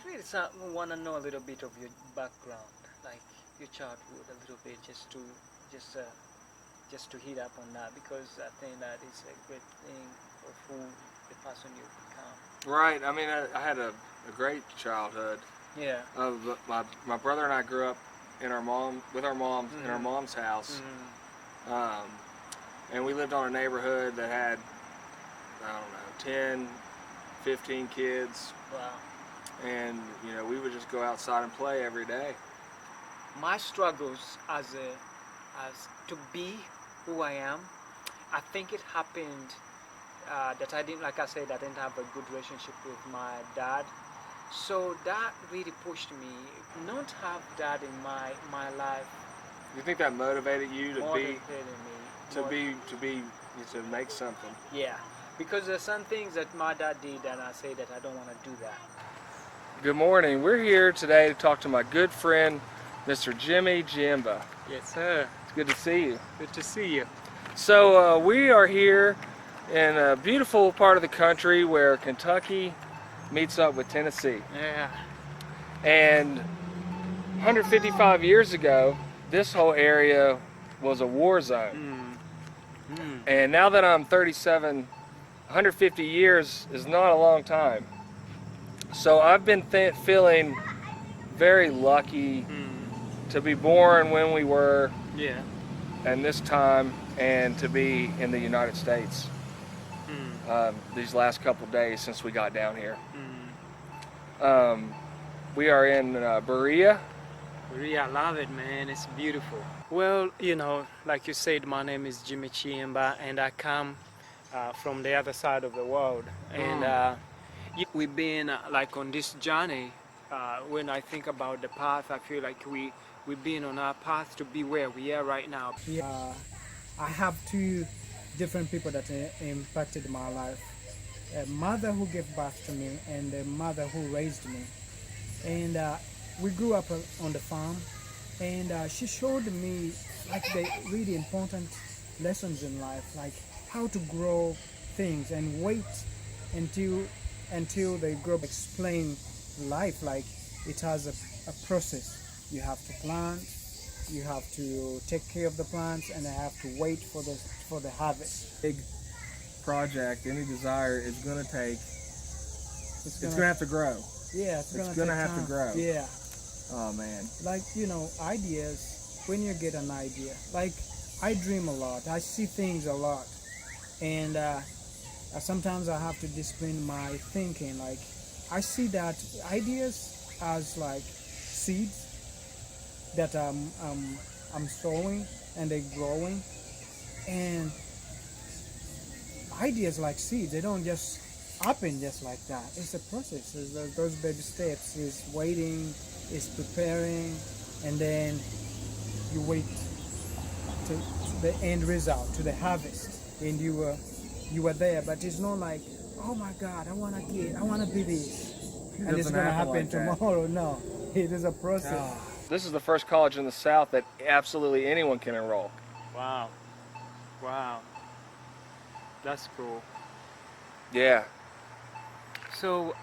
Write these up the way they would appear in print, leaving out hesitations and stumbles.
really want to know a little bit of your background, like your childhood, a little bit, just to hit up on that, because I think that is a great thing of who the person you become. Right. I mean, I had a great childhood. Yeah. My brother and I grew up in our mom in our mom's house, and we lived on a neighborhood that had, I don't know, 10, 15 kids. Wow. And you know, we would just go outside and play every day. My struggles as to be who I am, I think it happened that I didn't, like I said, I didn't have a good relationship with my dad. So that really pushed me not have that in my life. You think that motivated you to to make something? Yeah, because there's some things that my dad did and I say that I don't want to do that. Good morning. We're here today to talk to my good friend, Mr. Jimmy Kyimba. Yes, sir. It's good to see you. Good to see you. So we are here in a beautiful part of the country where Kentucky meets up with Tennessee. Yeah. And 155 years ago, this whole area was a war zone. And now that I'm 37, 150 years is not a long time. So I've been feeling very lucky to be born when we were, and this time, and to be in the United States these last couple days since we got down here. We are in Berea. Berea, I love it, man. It's beautiful. Well, you know, like you said, my name is Jimmy Kyimba, and I come from the other side of the world. And we've been like on this journey. When I think about the path, I feel like we've been on our path to be where we are right now. I have two different people that impacted my life. A mother who gave birth to me and a mother who raised me. And we grew up on the farm, and she showed me like the really important lessons in life, like how to grow things and wait until they grow. Explain life like it has a process. You have to plant, you have to take care of the plants, and I have to wait for the harvest. Big project, any desire is going to take. It's going to have to grow. Yeah, it's going to have to grow. Yeah. Oh man. Like, you know, ideas. When you get an idea, like I dream a lot. I see things a lot, and sometimes I have to discipline my thinking. Like I see that ideas as like seeds that I'm sowing and they're growing, and ideas like seeds, they don't just happen just like that. It's a process. It's those baby steps. It's waiting, it's preparing, and then you wait to the end result, to the harvest, and you were there. But it's not like, oh my God, I want to be this, and it's gonna happen like tomorrow. No, it is a process. Oh. This is the first college in the South that absolutely anyone can enroll. Wow. Wow. That's cool. Yeah. So,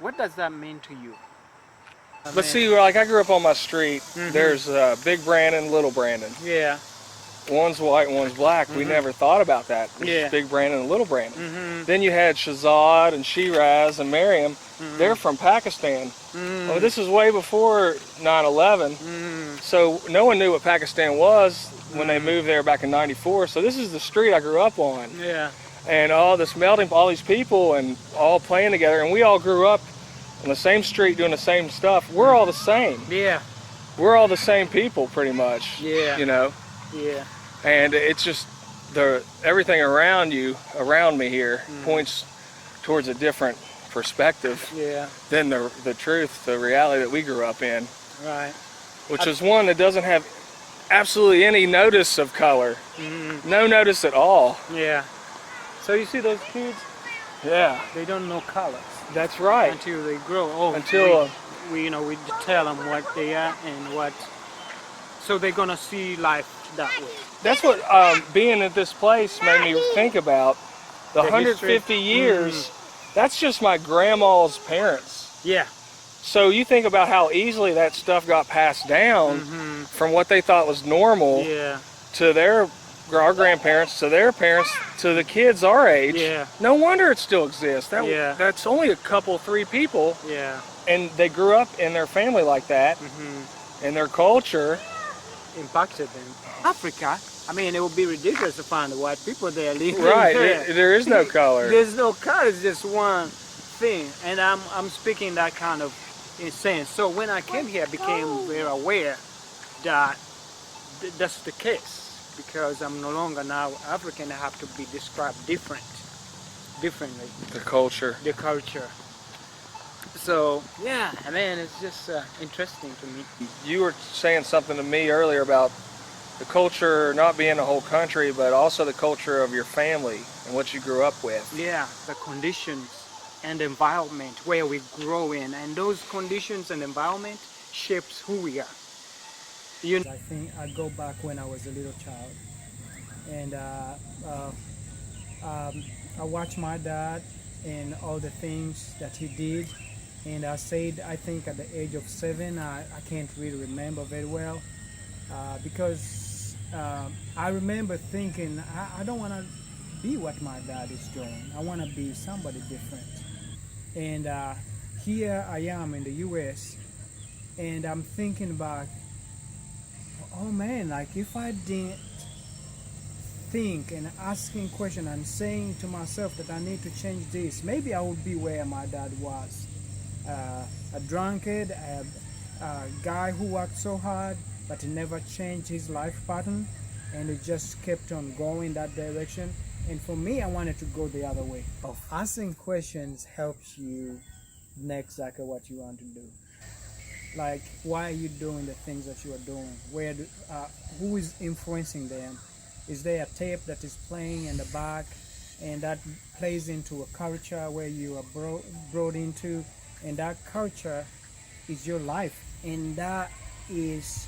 what does that mean to you? Let's see, like I grew up on my street. There's Big Brandon, Little Brandon. Yeah. One's white and one's black. We never thought about that. There's Big Brandon and Little Brandon. Then you had Shahzad and Shiraz and Miriam. They're from Pakistan. Well, this is way before 9/11. So no one knew what Pakistan was when they moved there back in '94. So this is the street I grew up on. Yeah. And all this melting, all these people and all playing together. And we all grew up on the same street doing the same stuff. We're all the same. Yeah. We're all the same people pretty much. Yeah. You know? Yeah. And it's just everything around me here points towards a different perspective than the truth, the reality that we grew up in. Right. Which is one that doesn't have absolutely any notice of color. No notice at all. Yeah. So you see those kids? Yeah. They don't know colors. That's right. Until they grow old. Until we tell them what they are and what. So they're gonna see life that way. That's what being at this place made me think about. The 150 years. That's just my grandma's parents. Yeah. So you think about how easily that stuff got passed down from what they thought was normal Yeah. to our grandparents, to their parents, to the kids our age. Yeah. No wonder it still exists. Yeah. That's only a couple, 3 people, Yeah. and they grew up in their family like that, and their culture impacted them. Africa, I mean, it would be ridiculous to find the white people there living right. there. There is no color. There's no color. It's just one thing, and I'm speaking that kind of in sense. So when I came here, I became very aware that that's the case, because I'm no longer now African. I have to be described differently. The culture. The culture. So yeah, I mean, it's just interesting to me. You were saying something to me earlier about the culture not being the whole country, but also the culture of your family and what you grew up with. Yeah, the conditions and environment where we grow in, and those conditions and environment shapes who we are. I think I go back when I was a little child, and I watched my dad and all the things that he did, and I said, I think at the age of 7, I can't really remember very well, because I remember thinking, I don't want to be what my dad is doing. I want to be somebody different. And here I am in the US, and I'm thinking about, oh man, like if I didn't think and asking questions and saying to myself that I need to change this, maybe I would be where my dad was. A drunkard, a guy who worked so hard but he never changed his life pattern, and he just kept on going that direction. And for me, I wanted to go the other way. Asking questions helps you know exactly what you want to do. Like, why are you doing the things that you are doing? Who is influencing them? Is there a tape that is playing in the back, and that plays into a culture where you are brought into, and that culture is your life, and that is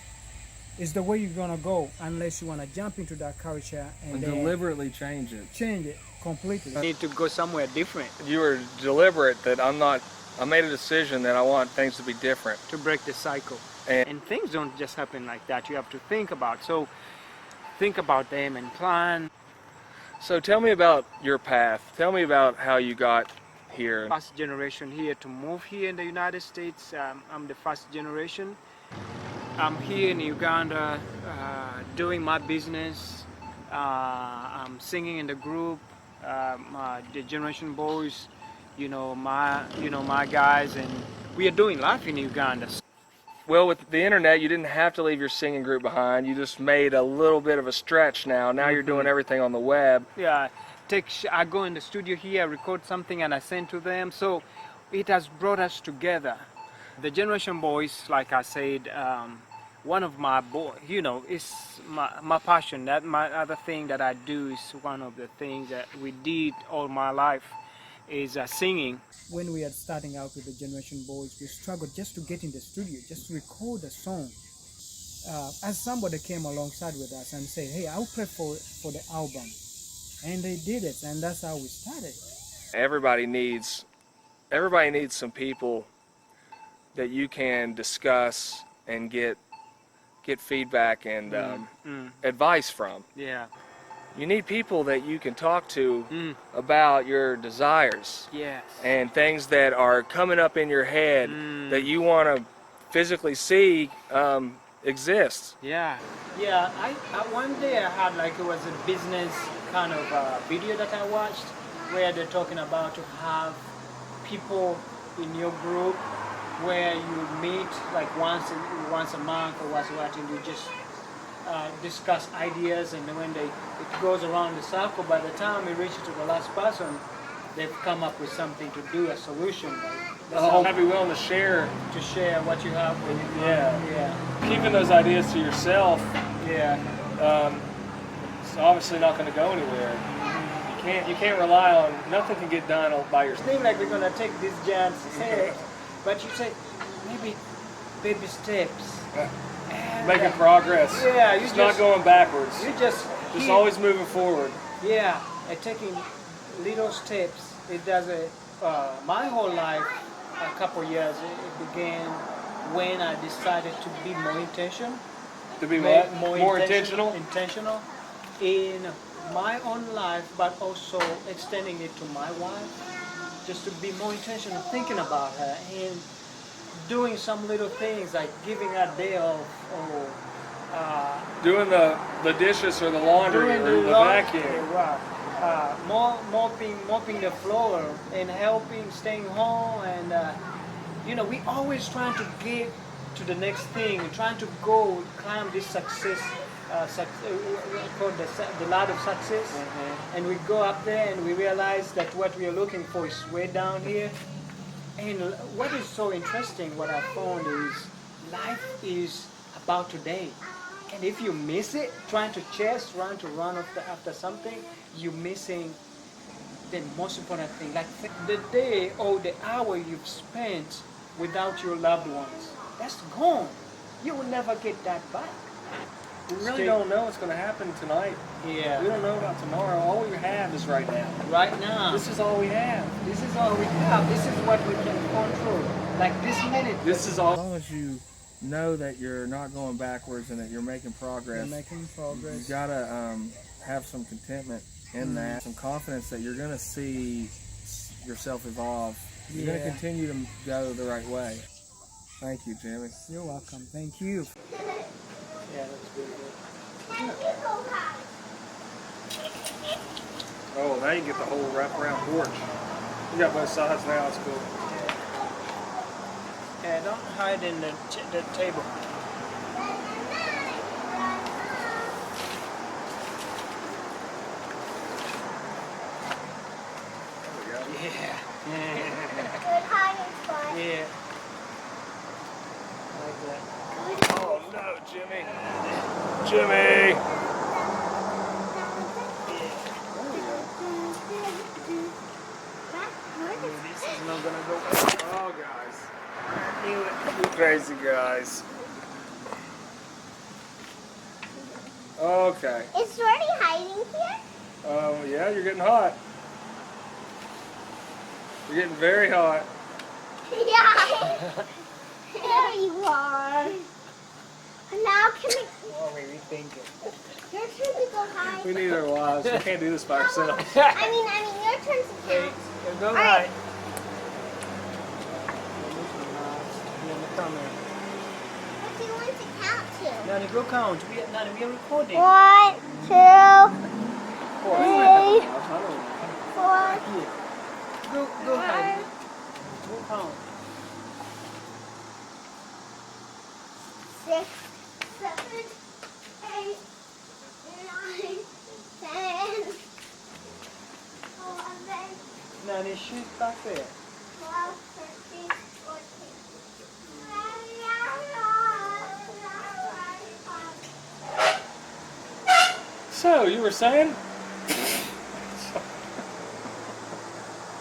the way you're gonna go, unless you want to jump into that culture and then deliberately change it completely. I need to go somewhere different You were deliberate that I made a decision that I want things to be different. to break the cycle. And And things don't just happen like that. You have to think about. So think about them and plan. so tell me about your path. Tell me about how you got here. First generation here to move here in the United States. I'm the first generation. I'm here in Uganda doing my business. I'm singing in the group, the Generation Boys, my guys, and we are doing life in Uganda. Well, with the internet, you didn't have to leave your singing group behind. You just made a little bit of a stretch now. Now you're doing everything on the web. Yeah, I go in the studio here, I record something, and I send to them. So it has brought us together. The Generation Boys, like I said, one of my is my passion. That my other thing that I do is one of the things that we did all my life is singing. When we are starting out with the Generation Boys, we struggled just to get in the studio, just to record a song. As somebody came alongside with us and said, hey, I'll play for the album. And they did it, and that's how we started. Everybody needs some people that you can discuss and get feedback and advice from. Yeah. You need people that you can talk to about your desires Yes. and things that are coming up in your head that you want to physically see exist. Yeah. Yeah. I one day I had it was a business kind of video that I watched where they're talking about to have people in your group where you meet like once a month or once what, and you just discuss ideas, and then when it goes around the circle, by the time it reaches to the last person, they've come up with something to do, a solution. I'd be willing to share What you have. Yeah. Keeping those ideas to yourself, Yeah. it's obviously not going to go anywhere. You can't rely on, nothing can get done by yourself. Seems like we're gonna take these giant steps, but you say maybe baby steps. Making progress. Yeah, it's not going backwards. You just always moving forward. Yeah, and taking little steps. It does it. My whole life, a couple years. It began when I decided to be more intentional. To be what? More intentional? Intentional in my own life, but also extending it to my wife. Just to be more intentional, thinking about her and doing some little things like giving her a day off or Doing the dishes or the laundry doing or the laundry, vacuum. right. Mopping the floor and helping, staying home, and we always trying to get to the next thing, trying to go climb this success, called the ladder of success, and we go up there and we realize that what we are looking for is way down here. And what is so interesting, what I found is life is about today. And if you miss it, trying to chase, trying to run after something, you're missing the most important thing. Like the day or the hour you've spent without your loved ones, that's gone. You will never get that back. We really don't know what's going to happen tonight. Yeah. We don't know about tomorrow. All we have is right now. Right now. This is all we have. This is all we have. This is what we can control. Like this minute. This is all. As long as you know that you're not going backwards and that you're making progress. You're making progress. You gotta have some contentment in that, some confidence that you're gonna see yourself evolve. You're gonna continue to go the right way. Thank you, Jimmy. You're welcome. Thank you. Yeah, that's pretty good. Oh, now you get the whole wraparound porch. You got both sides now. It's cool. Yeah, don't hide in the table. Yeah. Good hiding spot. Yeah. Like that. Oh no, Jimmy! Jimmy! This is not gonna go. Oh, guys. You crazy guys. Okay. Is Shorty hiding here? Yeah, you're getting hot. You're getting very hot. Yeah. There you are. Now can we? What were you thinking? Your turn to go hide. We need our wives. We can't do this by ourselves. I mean, your turn to Hey, count. go right. right. What do you want to count to? Nani, go count. We are recording. 1, 2, 3, 4, Go ahead. Go count. 6, 7, 8, 9, 10, 11, Nani, shoot back there. 12, 13, 14. So, you were saying?